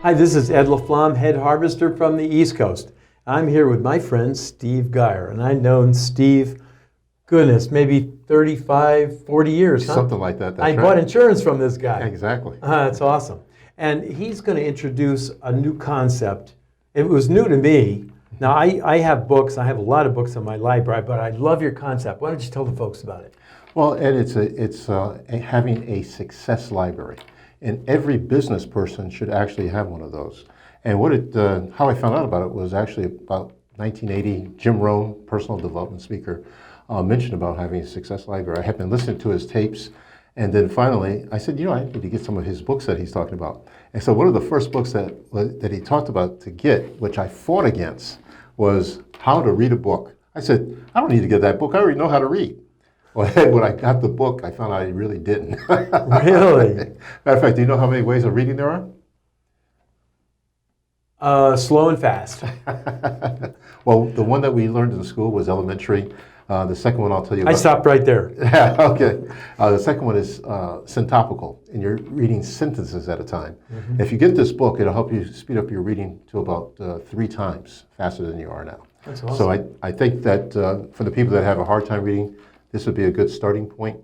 Hi, this is Ed LaFlamme, head harvester from the East Coast. I'm here with my friend Steve Geyer, and I've known Steve, goodness, maybe 35, 40 years, huh? Something like that, that's I right. bought insurance from this guy. Exactly. That's awesome. And he's going to introduce a new concept. It was new to me. Now, I have books. I have a lot of books in my library, but I love your concept. Why don't you tell the folks about it? Well, Ed, it's having a success library. And every business person should actually have one of those. And how I found out about it was actually about 1980. Jim Rohn, personal development speaker, mentioned about having a success library. I had been listening to his tapes, and then finally I said, I need to get some of his books that he's talking about. And so one of the first books that he talked about to get, which I fought against, was How to Read a Book. I said, I don't need to get that book. I already know how to read. Well, when I got the book, I found out I really didn't. Really? Matter of fact, do you know how many ways of reading there are? Slow and fast. Well, the one that we learned in school was elementary. The second one I'll tell you about. I stopped right there. Okay. The second one is syntopical, and you're reading sentences at a time. Mm-hmm. If you get this book, it'll help you speed up your reading to about 3 times faster than you are now. That's awesome. So I think that for the people that have a hard time reading, this would be a good starting point.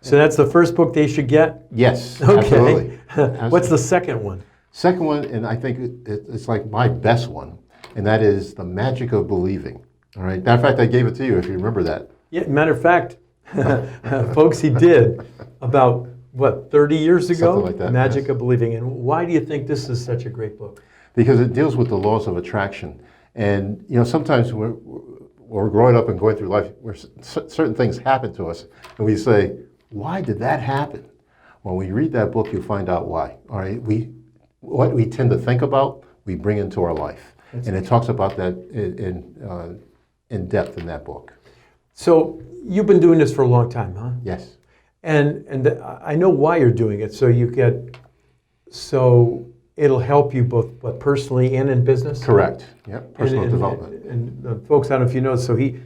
So that's the first book they should get? Yes, okay. Absolutely. What's the second one? Second one, and I think it's like my best one, and that is The Magic of Believing. All right. Matter of fact, I gave it to you if you remember that. Yeah, matter of fact, folks, he did about, 30 years ago? Something like that. The Magic of Believing. And why do you think this is such a great book? Because it deals with the laws of attraction. And, sometimes we're growing up and going through life where certain things happen to us, and we say, why did that happen? When we read that book, you'll find out why. All right. What we tend to think about, we bring into our life. And it talks about that in depth in that book. So you've been doing this for a long time, huh? Yes. And I know why you're doing it. So it'll help you both personally and in business? Correct. Yep. Personal development. And folks, I don't know if you know, so he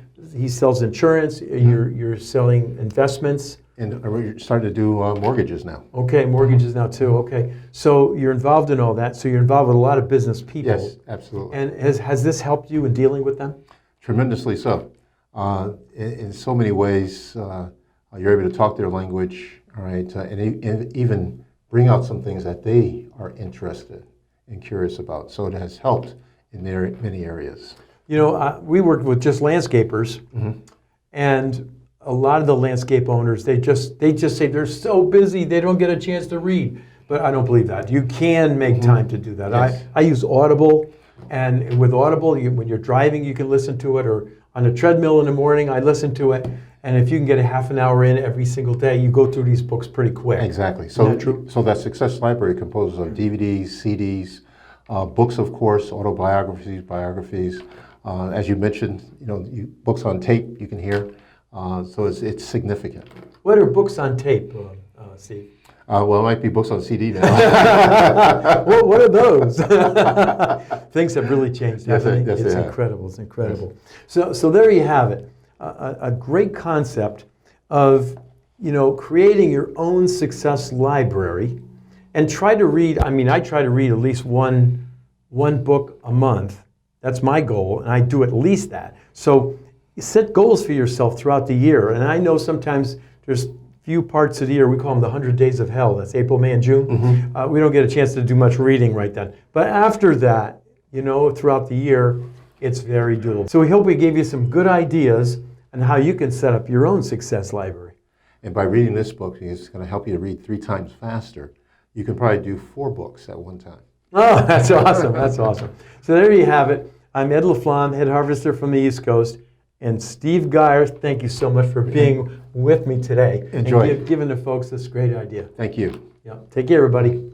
sells insurance, you're selling investments. And we're starting to do mortgages now. Okay, mortgages now too, okay. So you're involved in all that, so you're involved with a lot of business people. Yes, absolutely. And has this helped you in dealing with them? Tremendously so. In so many ways, you're able to talk their language, all right, and even bring out some things that they are interested and curious about. So it has helped in many areas. We worked with just landscapers, and a lot of the landscape owners, they just say they're so busy they don't get a chance to read. But I don't believe that. You can make time to do that. Yes. I use Audible, and with Audible, when you're driving, you can listen to it, or on a treadmill in the morning, I listen to it. And if you can get a half an hour in every single day, you go through these books pretty quick. Exactly. So that Success Library composes of DVDs, CDs, books, of course, autobiographies, biographies. As you mentioned, books on tape you can hear. So it's significant. What are books on tape, Steve? Well, it might be books on CD now. What are those? Things have really changed, haven't they? Yes, It's incredible. It's incredible. Yes. So there you have it. A great concept of creating your own success library, and try to read. I try to read at least one book a month. That's my goal, and I do at least that. So set goals for yourself throughout the year. And I know sometimes there's few parts of the year, we call them the 100 days of hell. That's April, May, and June. We don't get a chance to do much reading right then. But after that, throughout the year, it's very doable. So we hope we gave you some good ideas on how you can set up your own success library. And by reading this book, it's going to help you to read 3 times faster. You can probably do 4 books at one time. Oh, that's awesome. That's awesome. So there you have it. I'm Ed LaFlamme, head harvester from the East Coast. And Steve Geyer, thank you so much for being with me today. Enjoy. And giving the folks this great idea. Thank you. Yeah. Take care, everybody.